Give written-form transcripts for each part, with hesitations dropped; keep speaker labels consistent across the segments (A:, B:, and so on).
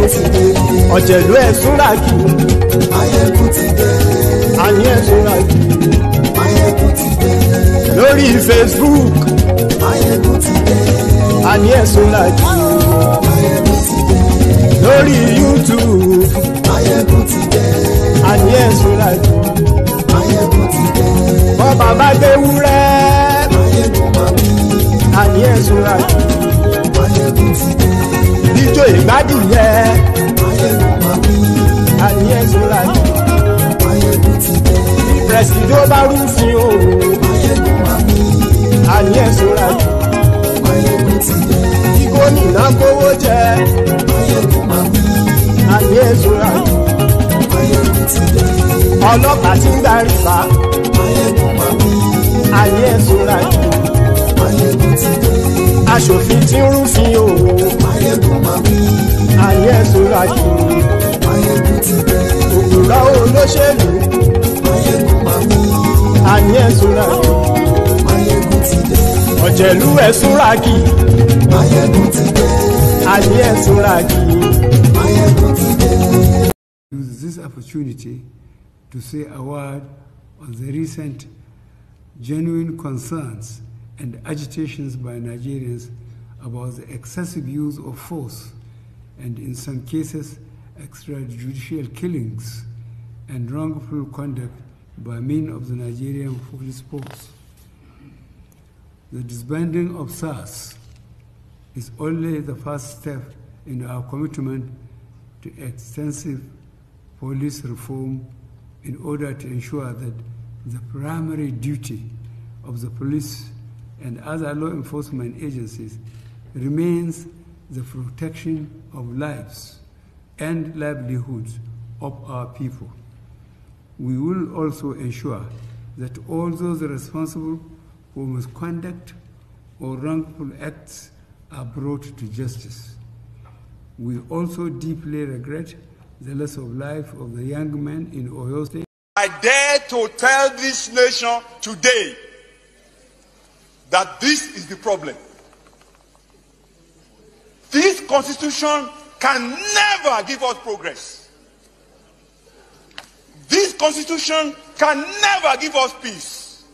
A: ọ̀jẹ̀lú ẹ̀sùn làkì.
B: Máyégún ti dé.
A: Àní ẹ̀sùn làkì.
B: Máyégún ti dé.
A: Lórí Facebook.
B: Máyégún ti dé.
A: Àní ẹ̀sùn làkì.
B: Máyégún ti dé.
A: Lórí YouTube.
B: Máyégún ti dé.
A: Àní ẹ̀sùn làkì.
B: Máyégún ti dé.
A: Bọ́ bàbá gbé wúrẹ́.
B: Máyégún máa bí.
A: Àní ẹ̀sùn làkì.
B: Máyégún ti dé.
A: Díjọ́ ìgbádìyẹ.
B: Máyégún máa bí.
A: Àní ẹ̀sùn làkì.
B: Máyégún ti dé.
A: Prẹ̀sìdó bá rúfin o.
B: Máyégún máa bí.
A: Àní ẹ̀sùn làkì.
B: Máyégún ti dé.
A: Kí gómìnà kówó jẹ.
B: Máyégún máa bí.
A: Àní ẹ̀sùn làkì.
B: Máyégún ti dé.
A: Ọlọ́pàá tí ń darí fa.
B: Máyégún máa bí.
A: Àní ẹ̀sùn làkì.
B: Máyégún ti dé.
A: Aṣòfin tí ń rúfin o.
B: Máyégún máa bí.
A: Àní ẹ̀sùn làkì.
B: Máyégún ti dé.
A: Òkúra olóṣèlú.
B: Máyégún máa bí.
A: Àní ẹ̀sùn làkì.
B: Máyégún ti dé.
A: Ọ̀jẹ̀lú ẹ̀sùn làkì.
B: Máyégún ti dé.
A: Àní ẹ̀sùn làkì.
B: Máyégún ti dé.
C: Use this opportunity to say a word on the recent genuine concerns and agitations by Nigerians about the excessive use of force and, in some cases, extrajudicial killings and wrongful conduct by men of the Nigerian police force. The disbanding of SARS is only the first step in our commitment to extensive police reform in order to ensure that the primary duty of the police and other law enforcement agencies remains the protection of lives and livelihoods of our people. We will also ensure that all those responsible for misconduct or wrongful acts are brought to justice. We also deeply regret the loss of life of the young man in Oyo State.
D: I dare to tell this nation today that this is the problem. This constitution can never give us progress. This constitution can never give us peace.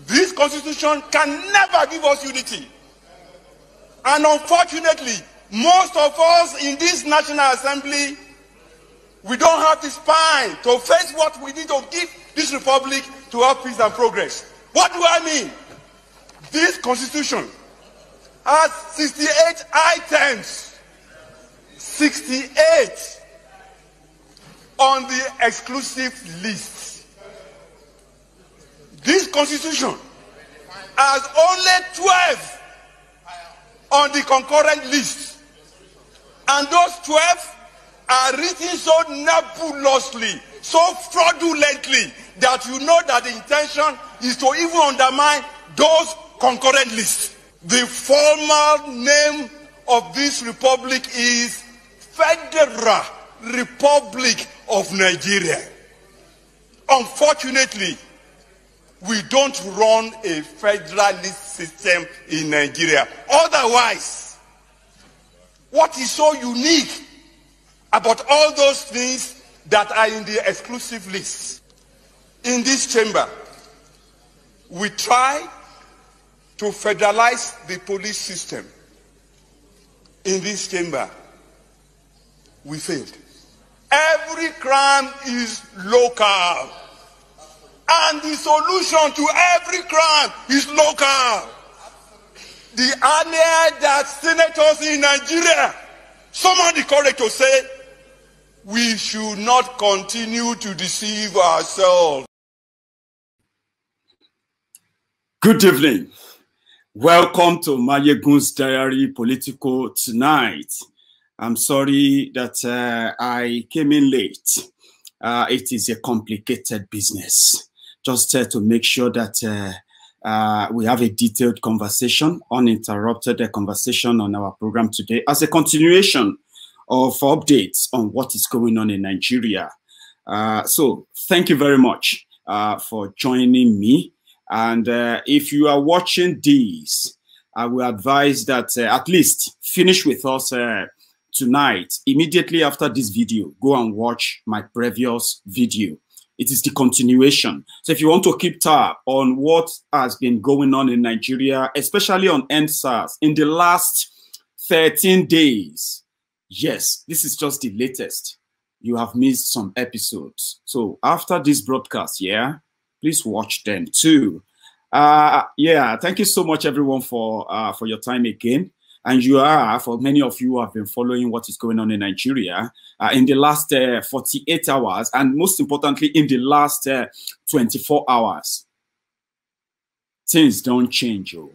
D: This constitution can never give us unity. And unfortunately, most of us in this National Assembly, we don't have the spine to face what we need to give this republic to have peace and progress. What do I mean? This constitution has 68 items. 68 on the exclusive list. This constitution has only 12 on the concurrent list. And those 12 are written so nebulously, so fraudulently, that you know that the intention is to even undermine those concurrent lists. The formal name of this republic is Federal Republic of Nigeria. Unfortunately, we don't run a federalist system in Nigeria. Otherwise, what is so unique about all those things that are in the exclusive list? In this chamber, we try to federalize the police system. In this chamber, we failed. Every crime is local. And the solution to every crime is local. The earlier that senators in Nigeria summon the courage to say, we should not continue to deceive ourselves.
E: Good evening. Welcome to Mayegun's Diary Political tonight. I'm sorry that I came in late. It is a complicated business. Just to make sure that we have a detailed conversation, uninterrupted conversation on our program today as a continuation of updates on what is going on in Nigeria. So thank you very much for joining me. And if you are watching these, I will advise that at least finish with us tonight, immediately after this video, go and watch my previous video. It is the continuation. So if you want to keep tab on what has been going on in Nigeria, especially on EndSARS in the last 13 days, yes, this is just the latest. You have missed some episodes. So after this broadcast, yeah, please watch them too. Yeah, thank you so much, everyone, for your time again. And for many of you who have been following what is going on in Nigeria in the last 48 hours, and most importantly, in the last 24 hours. Things don't change, oh.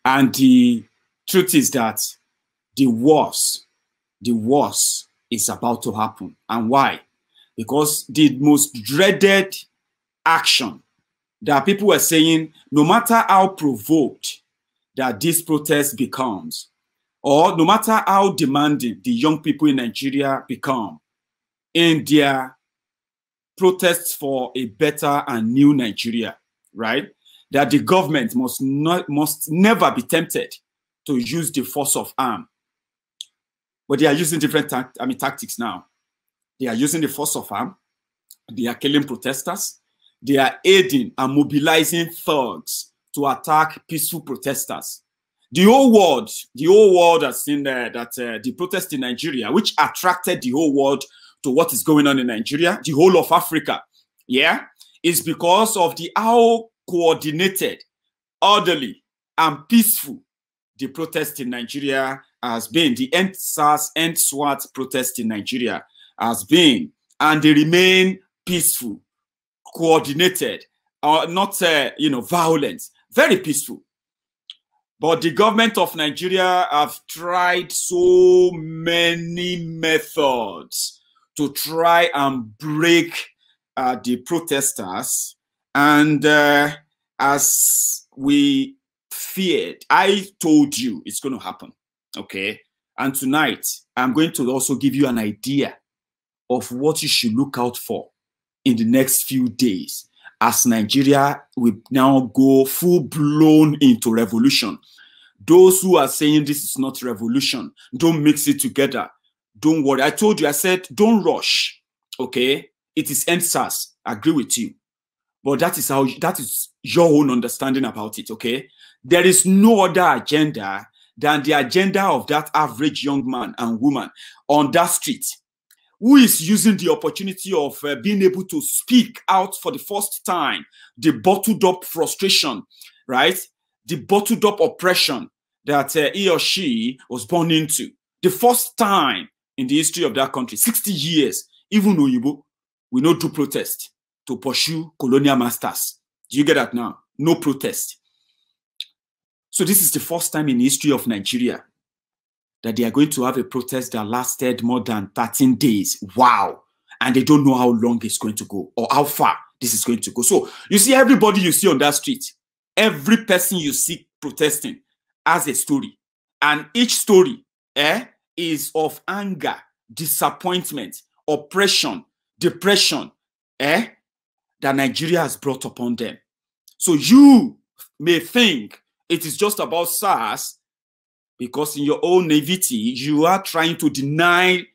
E: And the truth is that the worst is about to happen. And why? Because the most dreaded action that people were saying, no matter how provoked that this protest becomes, or no matter how demanding the young people in Nigeria become in their protests for a better and new Nigeria, right? That the government must never be tempted to use the force of arm. But they are using different tactics now. They are using the force of arm. They are killing protesters. They are aiding and mobilizing thugs to attack peaceful protesters. The whole world has seen that the protest in Nigeria, which attracted the whole world to what is going on in Nigeria, the whole of Africa, yeah, is because of how coordinated, orderly, and peaceful the protest in Nigeria has been. The EndSARS, EndSWAT protest in Nigeria has been, and they remain peaceful, coordinated, not violent, very peaceful. But the government of Nigeria have tried so many methods to try and break the protesters, and as we feared, I told you it's going to happen, okay? And tonight, I'm going to also give you an idea of what you should look out for in the next few days, as Nigeria will now go full-blown into revolution. Those who are saying this is not revolution, don't mix it together. Don't worry. I told you, I said, don't rush, okay? It is EndSARS. I agree with you. But that is your own understanding about it, okay? There is no other agenda than the agenda of that average young man and woman on that street, who is using the opportunity of being able to speak out for the first time, the bottled up frustration, right? The bottled up oppression that he or she was born into. The first time in the history of that country, 60 years, even Oyibo, we no do protest to pursue colonial masters. Do you get that now? No protest. So this is the first time in the history of Nigeria that they are going to have a protest that lasted more than 13 days. Wow. And they don't know how long it's going to go or how far this is going to go. So you see, everybody you see on that street, every person you see protesting has a story. And each story is of anger, disappointment, oppression, depression that Nigeria has brought upon them. So you may think it is just about SARS, because in your own naivety, you are trying to deny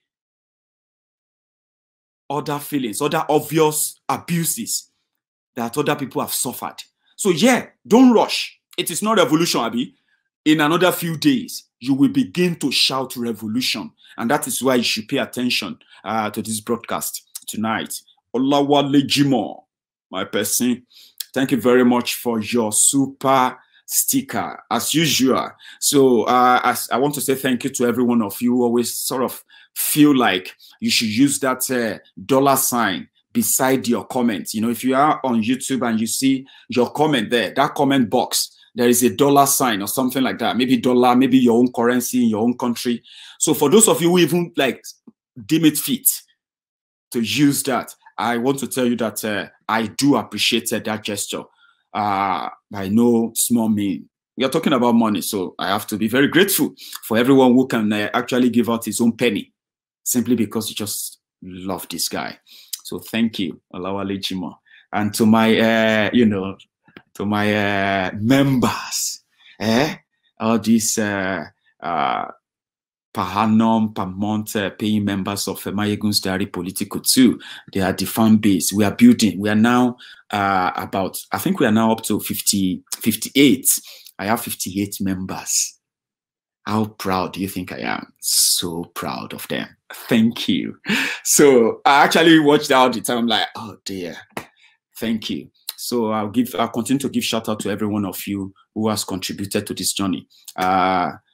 E: other feelings, other obvious abuses that other people have suffered. So yeah, don't rush. It is not revolution, Abi. In another few days, you will begin to shout revolution. And that is why you should pay attention to this broadcast tonight. Olawale Jimo, my person, thank you very much for your super sticker, as usual. So as I want to say thank you to every one of you who always sort of feel like you should use that $sign beside your comment. You know, if you are on YouTube and you see your comment there, that comment box, there is a $sign or something like that. Maybe dollar, maybe your own currency in your own country. So for those of you who even like deem it fit to use that, I want to tell you that I do appreciate that gesture. By no small mean. We are talking about money, so I have to be very grateful for everyone who can actually give out his own penny simply because you just love this guy. So thank you, Olawale Jimo, and to my, to my members, all these per annum, per month, paying members of Mayegun's Diary Political too. They are the fan base. We are building. We are now I think we are now up to 58. I have 58 members. How proud do you think I am? So proud of them. Thank you. So I actually watched out the time, like, oh dear. Thank you. So I'll continue to give shout out to every one of you who has contributed to this journey.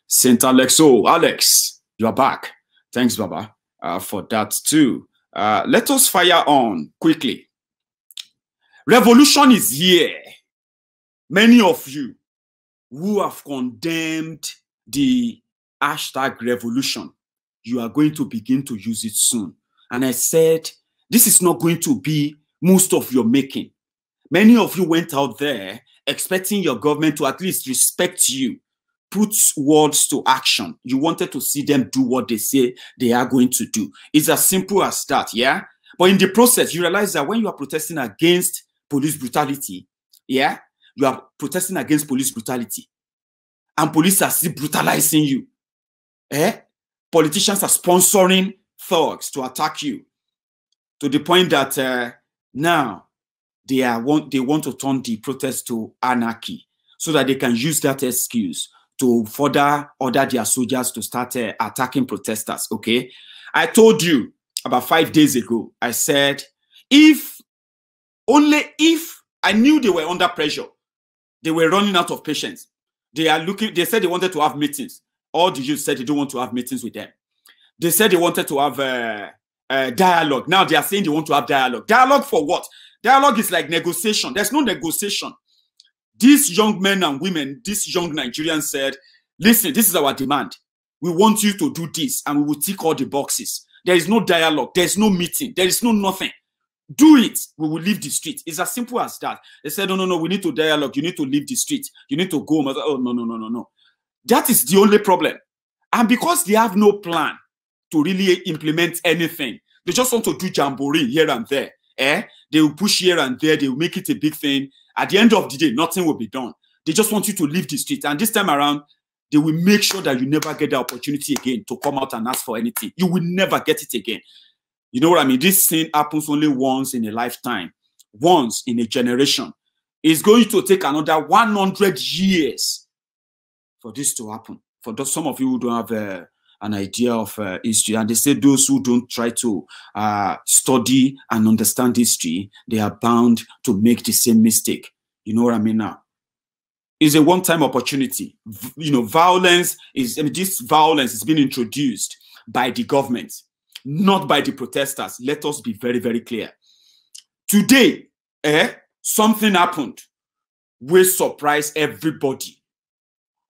E: Saint Alex, Alex, you are back. Thanks, Baba, for that too. Let us fire on quickly. Revolution is here. Many of you who have condemned the hashtag revolution, you are going to begin to use it soon. And I said, this is not going to be most of your making. Many of you went out there expecting your government to at least respect you, put words to action. You wanted to see them do what they say they are going to do. It's as simple as that, yeah? But in the process, you realize that when you are protesting against police brutality, yeah, you are protesting against police brutality, and police are still brutalizing you. Politicians are sponsoring thugs to attack you, to the point that now they want to turn the protest to anarchy, so that they can use that excuse to further order their soldiers to start attacking protesters. Okay, I told you about 5 days ago. I said, only if I knew they were under pressure, they were running out of patience. They said they wanted to have meetings. All the youth said they don't want to have meetings with them. They said they wanted to have dialogue. Now they are saying they want to have dialogue. Dialogue for what? Dialogue is like negotiation. There's no negotiation. These young men and women, these young Nigerians said, listen, this is our demand. We want you to do this, and we will tick all the boxes. There is no dialogue. There is no meeting. There is no nothing. Do it. We will leave the street. It's as simple as that. They said, no, we need to dialogue. You need to leave the street. You need to go. Oh, no. That is the only problem. And because they have no plan to really implement anything, they just want to do jamboree here and there. They will push here and there. They will make it a big thing. At the end of the day, nothing will be done. They just want you to leave the street. And this time around, they will make sure that you never get the opportunity again to come out and ask for anything. You will never get it again. You know what I mean? This thing happens only once in a lifetime, once in a generation. It's going to take another 100 years for this to happen. For those, some of you who don't have an idea of history, and they say those who don't try to study and understand history, they are bound to make the same mistake. You know what I mean now? It's a one-time opportunity. You know, this violence is being introduced by the government, not by the protesters. Let us be very, very clear. Today, something happened which surprised everybody.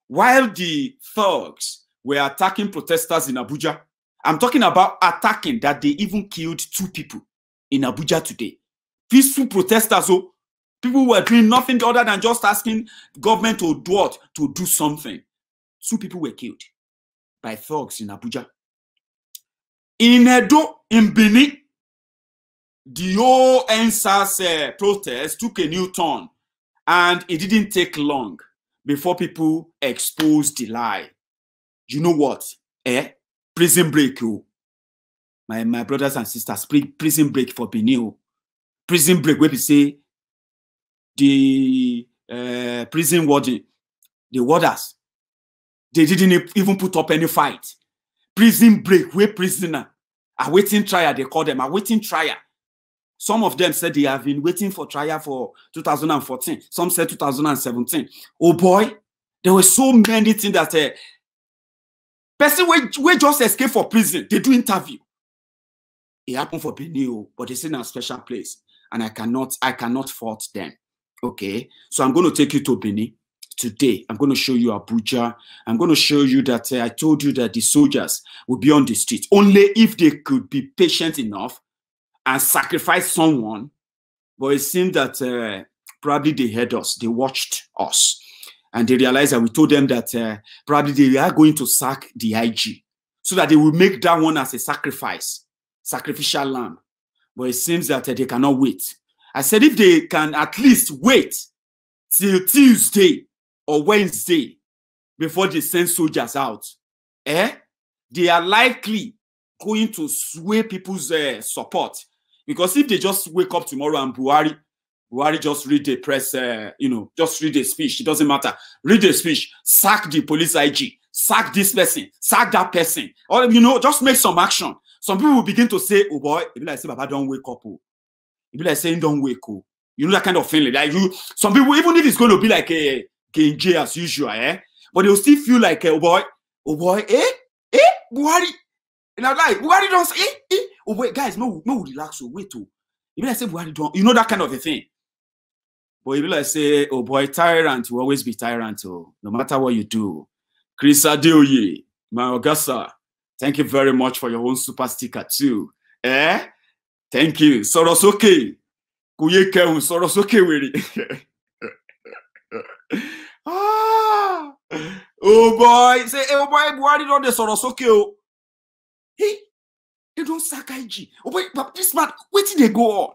E: While the thugs were attacking protesters in Abuja, I'm talking about attacking that they even killed 2 people in Abuja today. Peaceful protesters, people were doing nothing other than just asking government to do what? To do something. 2 people were killed by thugs in Abuja. In Edo, in Benin, the whole NSAS protest took a new turn, and it didn't take long before people exposed the lie. You know what? Prison break, my brothers and sisters, prison break for Benin. Prison break, where we say the prison warden, the warders, they didn't even put up any fight. Prison break, where prisoner awaiting trial, they call them awaiting trial. Some of them said they have been waiting for trial for 2014. Some said 2017. Oh boy, there were so many things that person we just escape for prison, they do interview. It happened for Benin, but it's in a special place, and I cannot fault them. Okay, so I'm going to take you to Benin today. I'm going to show you Abuja. I'm going to show you that I told you that the soldiers will be on the street only if they could be patient enough and sacrifice someone. But it seemed that probably they heard us, they watched us, and they realized that we told them that probably they are going to sack the IG so that they will make that one as a sacrificial lamb. But it seems that they cannot wait. I said if they can at least wait till Tuesday or Wednesday before they send soldiers out, they are likely going to sway people's support. Because if they just wake up tomorrow and Buhari just read a press, just read a speech, it doesn't matter. Read a speech, sack the police IG, sack this person, sack that person, or, just make some action. Some people will begin to say, oh boy, if like say, Baba, don't wake up. If like saying, don't wake up. That kind of feeling. Like some people, even if it's going to be like a Genji as usual, but they'll still feel like, oh boy, Buhari. And I'm like, Buhari don't say, oh wait, guys, no, relax, wait, oh. If I say Buhari don't, that kind of a thing. But if I say, oh boy, tyrant will always be tyrant, no matter what you do. Chris Adeoye, my Augusta, thank you very much for your own super sticker too. Thank you. Sorosoke. Kuyeke Sorosoke wiri. Oh boy, say, oh boy, Buhari don't the Sorosoke. Hey, they don't sack IG. Oh wait, but this man, wait till they go on.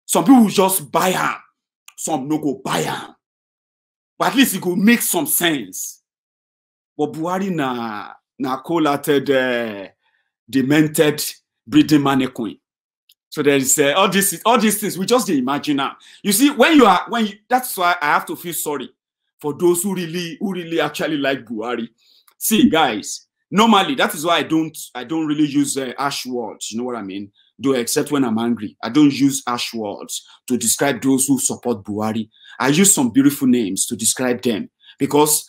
E: Some people just buy him. Some no go buy him. But at least it will make some sense. But Buhari na collated, demented, breeding mannequin. So there is all these things we just imagine now. You see, that's why I have to feel sorry for those who really actually like Buhari. See, guys. Normally, that is why I don't really use harsh words. You know what I mean? Though, except when I'm angry, I don't use harsh words to describe those who support Buhari. I use some beautiful names to describe them because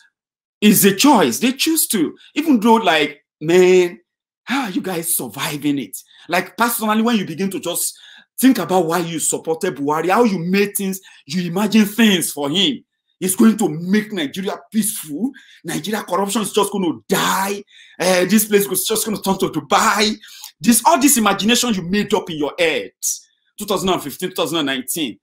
E: it's a choice. They choose to, even though, like, man, how are you guys surviving it? Like, personally, when you begin to just think about why you supported Buhari, how you made things, you imagine things for him. It's going to make Nigeria peaceful. Nigeria corruption is just going to die. This place is just going to turn to Dubai. All this imagination you made up in your head, 2015, 2019.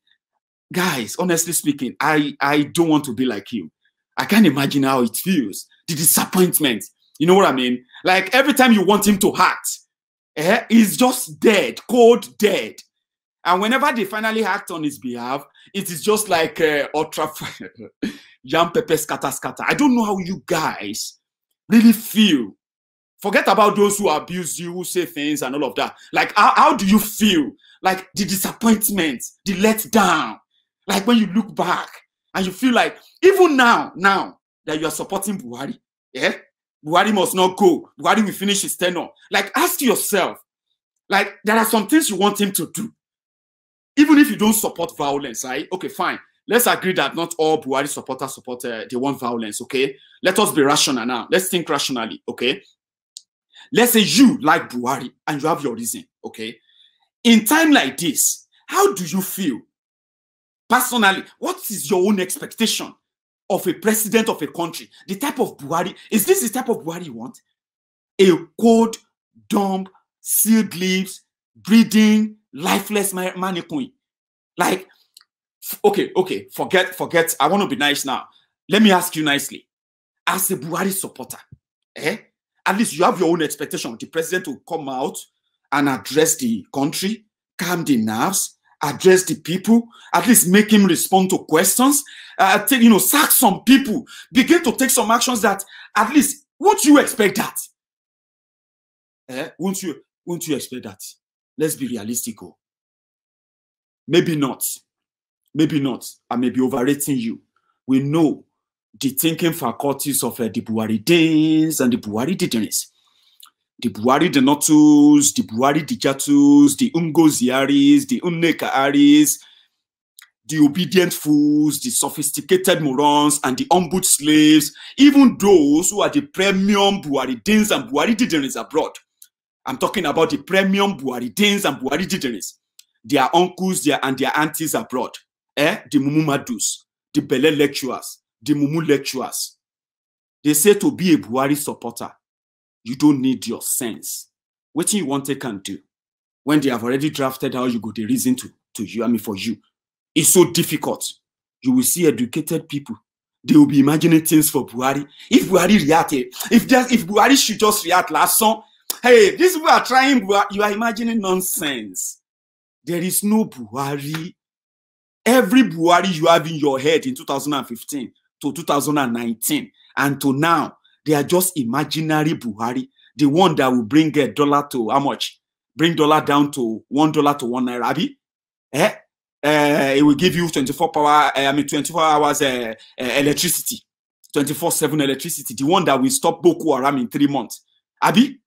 E: Guys, honestly speaking, I don't want to be like you. I can't imagine how it feels. The disappointment. You know what I mean? Like every time you want him to act, he's just dead, cold dead. And whenever they finally act on his behalf, it is just like ultra yam pepper scatter. I don't know how you guys really feel. Forget about those who abuse you, who say things and all of that. Like, how do you feel? Like the disappointment, the letdown. Like when you look back and you feel like, even now that you are supporting Buhari, Buhari must not go. Buhari will finish his tenure. Like, ask yourself, like, there are some things you want him to do. Even if you don't support violence, right? Okay, fine. Let's agree that not all Buhari supporters they want violence, okay? Let us be rational now. Let's think rationally, okay? Let's say you like Buhari and you have your reason, okay? In time like this, how do you feel? Personally, what is your own expectation of a president of a country? The type of Buhari, is this the type of Buhari you want? A cold, dumb, sealed lips, breathing, lifeless mannequin. Like, okay, forget. I want to be nice now. Let me ask you nicely. As a Buhari supporter, at least you have your own expectation. The president will come out and address the country, calm the nerves, address the people, at least make him respond to questions, sack some people, begin to take some actions that at least, won't you expect that? Won't you expect that? Let's be realistic. Maybe not. Maybe not. I may be overrating you. We know the thinking faculties of the Buharidins and the Buhari Didenis. The Buhari Denotus, the Buhari Dijatus, the Ungoziaris, the Unnekaaris, the obedient fools, the sophisticated morons, and the humbled slaves, even those who are the premium Buharidins and Buhari Didenis abroad. I'm talking about the premium Buharidins and Buhari Didenis. Their uncles and their aunties abroad. The Mumu Madus, the Bele lecturers, the Mumu lecturers. They say to be a Buhari supporter, you don't need your sense. What you want they can do when they have already drafted how you go the reason to you, for you. It's so difficult. You will see educated people. They will be imagining things for Buhari. If Buhari reacted, if Buhari should just react last song, hey, these people are trying, you are imagining nonsense. There is no Buhari. Every Buhari you have in your head in 2015 to 2019 and to now, they are just imaginary Buhari the one that will bring a dollar to how much? Bring dollar down to $1 to 1 naira. Abi? It will give you 24 hours electricity, 24/7 electricity. The one that will stop Boko Haram in 3 months. Abi?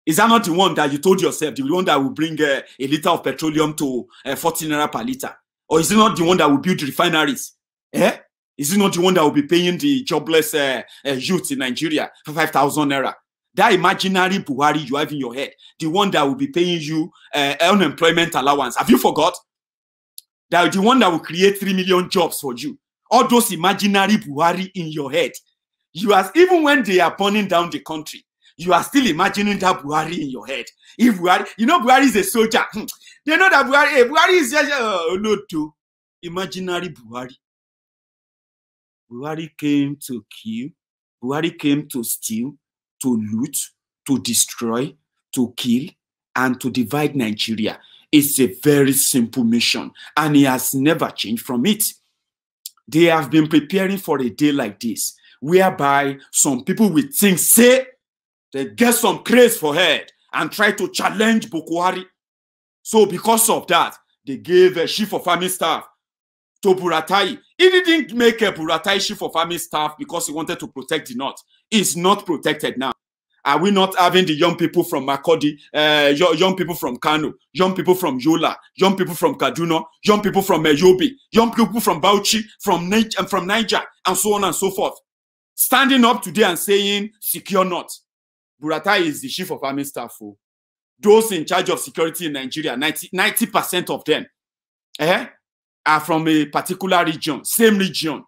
E: Is that not the one that you told yourself? The one that will bring a liter of petroleum to 14 naira per liter? Or is it not the one that will build refineries? Is it not the one that will be paying the jobless youth in Nigeria for 5,000 naira? That imaginary Buhari you have in your head, the one that will be paying you unemployment allowance. Have you forgot? That the one that will create 3 million jobs for you. All those imaginary Buhari in your head. You are, even when they are burning down the country, you are still imagining that Buhari in your head. If Buhari, you know Buhari is a soldier. They know that Buhari is just no to imaginary Buhari. Buhari came to kill. Buhari came to steal, to loot, to destroy, to kill, and to divide Nigeria. It's a very simple mission, and he has never changed from it. They have been preparing for a day like this, whereby some people will think, say, they get some craze for head and try to challenge Boko Haram. So because of that, they gave a chief of army staff to Buratai. He didn't make a Buratai chief of army staff because he wanted to protect the north. It's not protected now. Are we not having the young people from Makodi, young people from Kano, young people from Yola, young people from Kaduna, young people from Yobe, young people from Bauchi, from Niger, and so on and so forth, standing up today and saying, secure north? Buratai is the chief of army staff. Those in charge of security in Nigeria, 90% of them are from a particular region, same region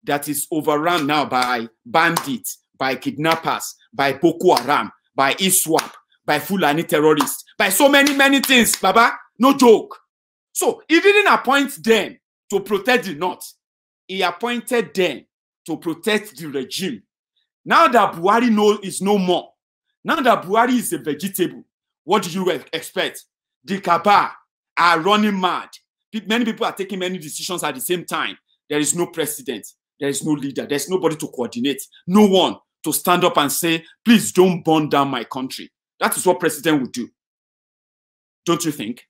E: that is overrun now by bandits, by kidnappers, by Boko Haram, by ISWAP, by Fulani terrorists, by so many things, Baba. No joke. So he didn't appoint them to protect the north. He appointed them to protect the regime. Now that Buhari is no more, now that Buhari is a vegetable, what do you expect? The Kaaba are running mad. Many people are taking many decisions at the same time. There is no president. There is no leader. There's nobody to coordinate. No one to stand up and say, please don't burn down my country. That is what president would do. Don't you think?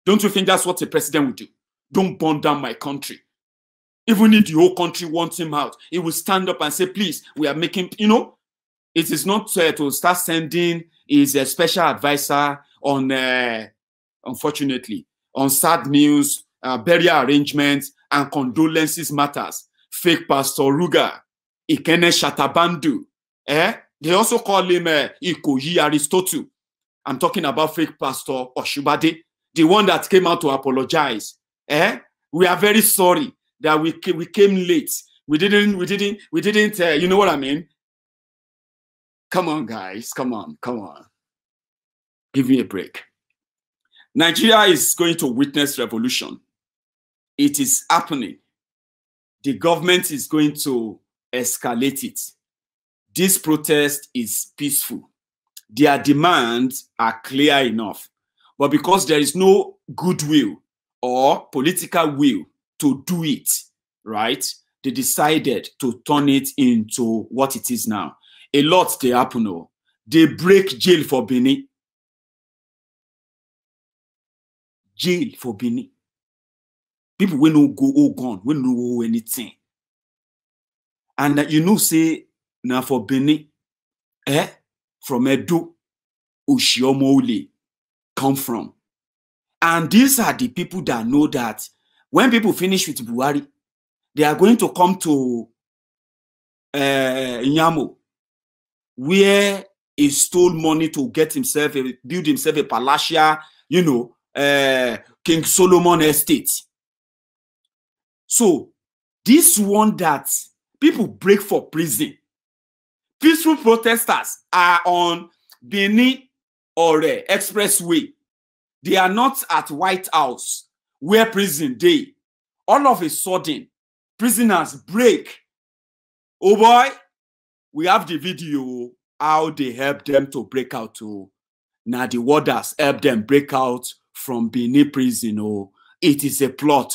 E: Don't you think that's what a president would do? Don't burn down my country. Even if the whole country wants him out, he will stand up and say, please, we are making, you know, it is not to start sending his special advisor on, unfortunately, on sad news, burial arrangements, and condolences matters. Fake Pastor Ruga, Ikene Shatabandu. They also call him Ikoyi Aristotle. I'm talking about fake Pastor Oshibade, the one that came out to apologize. We are very sorry that we came late. We didn't, you know what I mean? Come on, guys. Come on. Give me a break. Nigeria is going to witness revolution. It is happening. The government is going to escalate it. This protest is peaceful. Their demands are clear enough. But because there is no goodwill or political will to do it, right, they decided to turn it into what it is now. A lot they happen. They break jail for Benin. Jail for Benin. People will no go all gone, will no anything. And you know, say now for Benin, from Edo, Oshiomole come from. And these are the people that know that when people finish with Buhari, they are going to come to Nyamo, where he stole money to get himself, build himself a palatial, you know, King Solomon estate. So this one that people break for prison, peaceful protesters are on Benin or Expressway. They are not at White House where prison day. All of a sudden, prisoners break. Oh boy, we have the video how they help them to break out. Now the warders help them break out from Benin prison. It is a plot.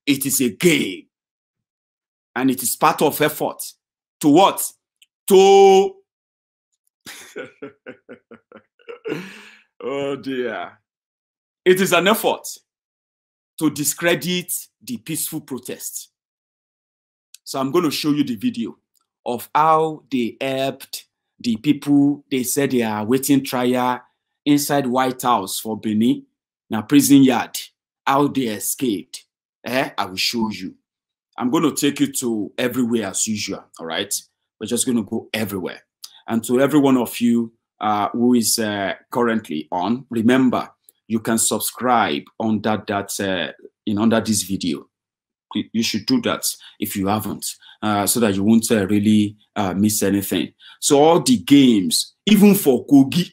E: It is a game. And it is part of effort to what? To Oh dear. It is an effort to discredit the peaceful protest. So I'm going to show you the video of how they helped the people. They said they are waiting trial inside White House for Benin, now prison yard, how they escaped. I will show you. I'm going to take you to everywhere as usual, all right? We're just going to go everywhere. And to every one of you who is currently on, remember, you can subscribe under this video. You should do that if you haven't, so that you won't really miss anything. So all the games, even for Kogi,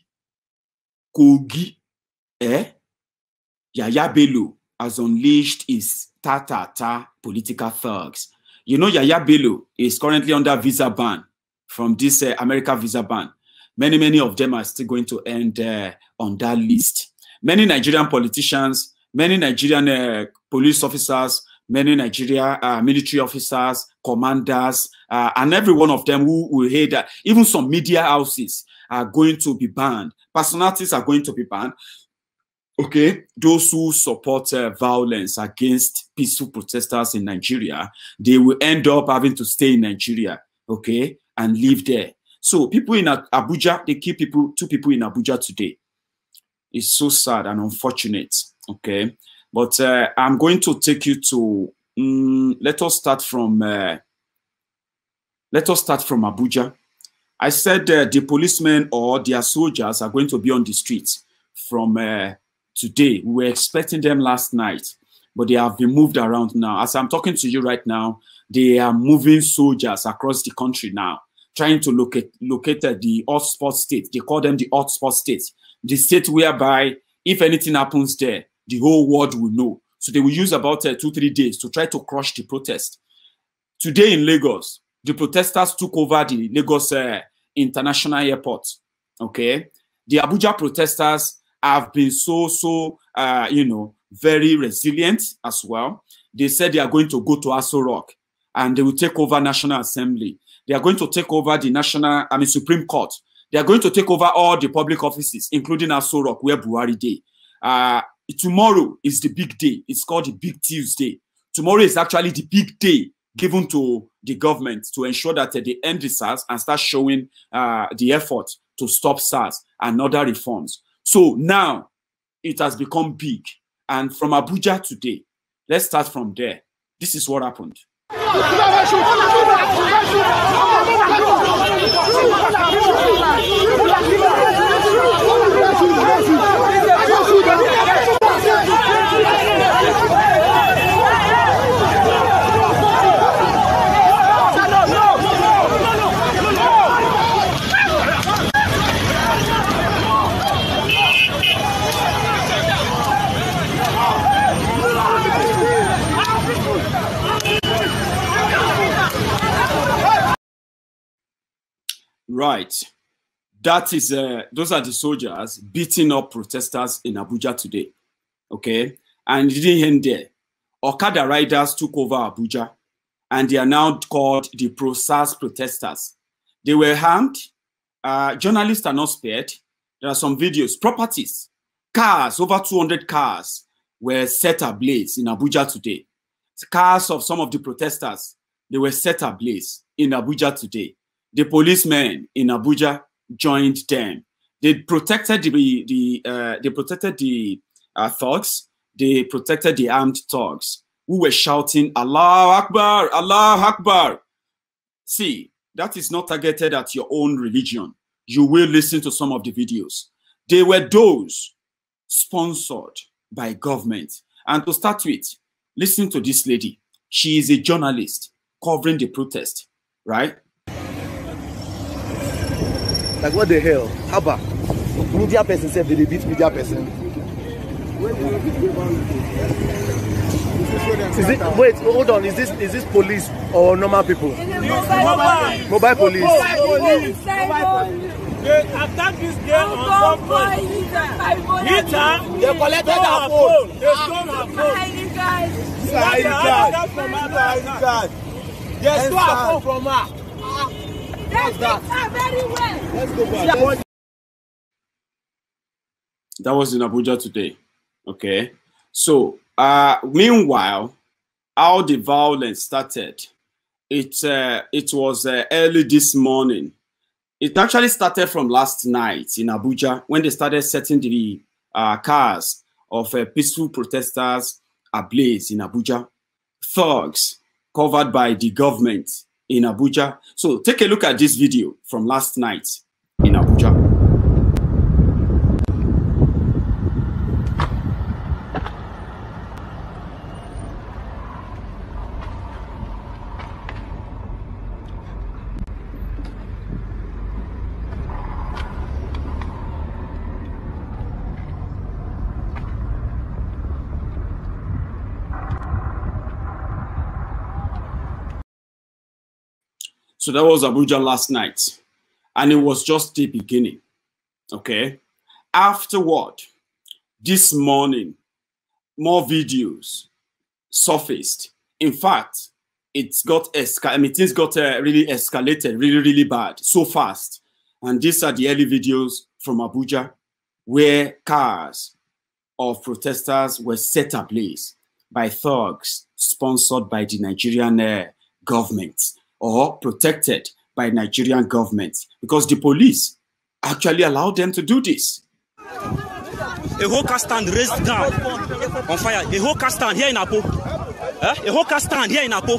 E: Yaya Bello has unleashed his ta political thugs. You know, Yaya Bello is currently under visa ban from this America visa ban. Many of them are still going to end on that list. Many Nigerian politicians, many Nigerian police officers, many Nigerian military officers, commanders, and every one of them who will hear that. Even some media houses are going to be banned. Personalities are going to be banned. Okay, those who support violence against peaceful protesters in Nigeria, they will end up having to stay in Nigeria, okay, and live there. So people in Abuja, they keep two people in Abuja today. It's so sad and unfortunate, okay? But I'm going to take you to, let us start from Abuja. I said the policemen or their soldiers are going to be on the streets from today. We were expecting them last night, but they have been moved around now. As I'm talking to you right now, they are moving soldiers across the country now, trying to locate the hotspot state. They call them the hotspot state. The state whereby if anything happens there, the whole world will know. So they will use about 2-3 days to try to crush the protest. Today in Lagos, the protesters took over the Lagos International Airport. Okay, the Abuja protesters have been very resilient as well. They said they are going to go to Aso Rock and they will take over National Assembly. They are going to take over the Supreme Court. They are going to take over all the public offices, including Aso Rock, where Buhari Day. Tomorrow is the big day. It's called the Big Tuesday. Tomorrow is actually the big day given to the government to ensure that they end the SARS and start showing the effort to stop SARS and other reforms. So now it has become big. And from Abuja today, let's start from there. This is what happened. Right. That is, those are the soldiers beating up protesters in Abuja today. Okay. And it didn't end there. Okada riders took over Abuja and they are now called the pro-SARS protesters. They were harmed. Journalists are not spared. There are some videos. Properties, cars, over 200 cars were set ablaze in Abuja today. The cars of some of the protesters, they were set ablaze in Abuja today. The policemen in Abuja joined them. They protected the thugs. They protected the armed thugs who were shouting, "Allah Akbar, Allah Akbar." See, that is not targeted at your own religion. You will listen to some of the videos. They were those sponsored by government. And to start with, listen to this lady. She is a journalist covering the protest, right?
F: Like, what the hell? Haba. Media person said they beat media person. Is it, wait, hold on. Is this police or normal people? Mobile police.
G: They attacked this girl on some phone. Hit her. They collected her phone. They stole her phone. ID card from her. ID card. They stole her phone from her.
H: That's very well.
F: Let's go back.
E: That was in Abuja today. Okay. So, meanwhile, how the violence started, it was early this morning. It actually started from last night in Abuja when they started setting the cars of peaceful protesters ablaze in Abuja. Thugs covered by the government in Abuja. So take a look at this video from last night in Abuja. So that was Abuja last night, and it was just the beginning, okay? Afterward, this morning, more videos surfaced. In fact, things got really escalated, really bad, so fast. And these are the early videos from Abuja, where cars of protesters were set ablaze by thugs sponsored by the Nigerian government, or protected by Nigerian government, because the police actually allowed them to do this.
H: A whole car stand raised down on fire. A whole car stand here in Apo. A whole car stand here in Apo.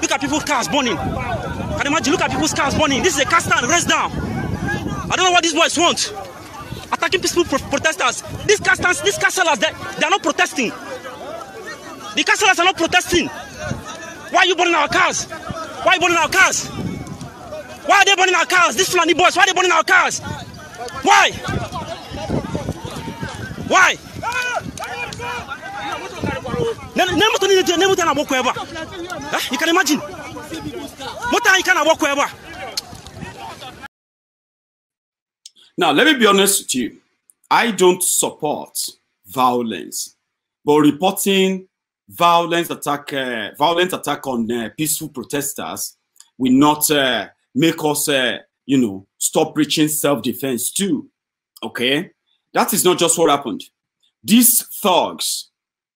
H: Look at people's cars burning. Can you imagine? Look at people's cars burning. This is a car stand raised down. I don't know what these boys want. Attacking peaceful protesters. These car stands, these car sellers, they are not protesting. The car sellers are not protesting. Why are you burning our cars? Why are you burning our cars? Why are they burning our cars? These Fulani boys, why are they burning our cars? Why? Why? You can imagine.
E: Now, let me be honest with you. I don't support violence, but reporting violent attack on peaceful protesters will not make us, stop preaching self-defense too. Okay, that is not just what happened. These thugs,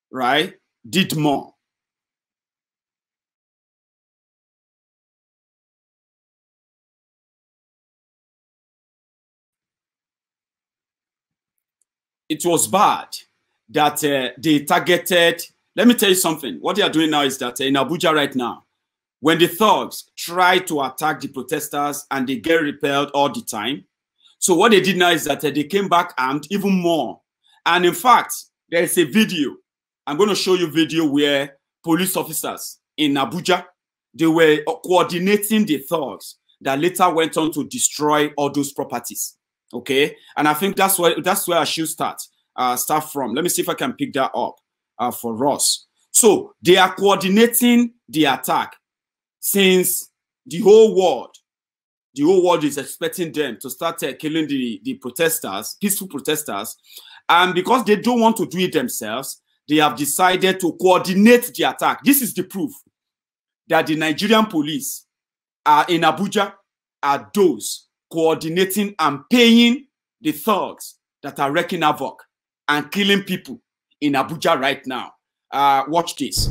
E: right, did more. It was bad that they targeted. Let me tell you something. What they are doing now is that in Abuja right now, when the thugs try to attack the protesters and they get repelled all the time. So what they did now is that they came back armed even more. And in fact, there is a video. I'm going to show you a video where police officers in Abuja, they were coordinating the thugs that later went on to destroy all those properties. Okay. And I think that's where I should start from. Let me see if I can pick that up. For us. So they are coordinating the attack since the whole world is expecting them to start killing the protesters, peaceful protesters. And because they don't want to do it themselves, they have decided to coordinate the attack. This is the proof that the Nigerian police in Abuja are those coordinating and paying the thugs that are wreaking havoc and killing people in Abuja right now. Watch this.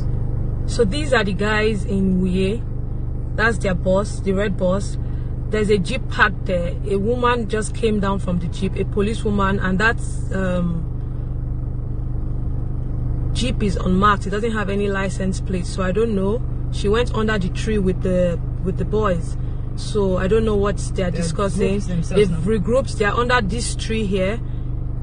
I: So these are the guys in Wuye. That's their boss, the red boss. There's a jeep parked there. A woman just came down from the jeep, a policewoman, and that's jeep is unmarked. It doesn't have any license plate, so I don't know. She went under the tree with the boys. So I don't know what they're discussing. They've regrouped. They're under this tree here.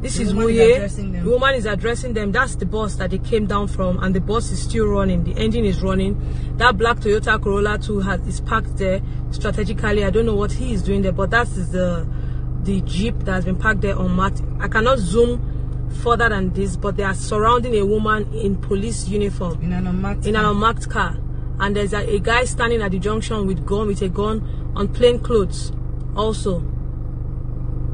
I: This is Wuye. The woman is addressing them. That's the bus that they came down from, and the bus is still running. The engine is running. That black Toyota Corolla too is parked there strategically. I don't know what he is doing there, but that is the jeep that has been parked there unmarked. I cannot zoom further than this, but they are surrounding a woman in police uniform in an unmarked car, and there's a guy standing at the junction with a gun on plain clothes also.